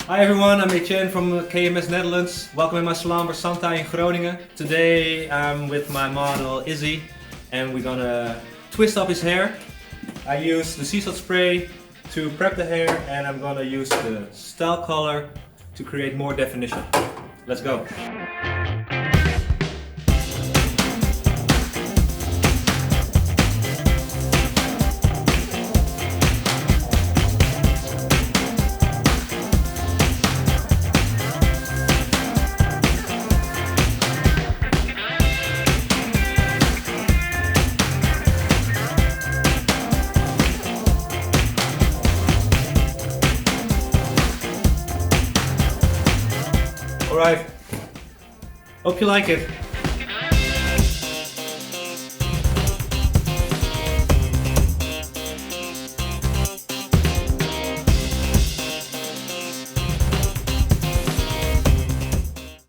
Hi everyone, I'm Etienne from KMS Netherlands. Welcome in my salon bij Santa in Groningen. Today I'm with my model Izzy and we're gonna twist up his hair. I use the sea salt spray to prep the hair and I'm gonna use the STYLECOLOR to create more definition. Let's go! Alright, hope you like it.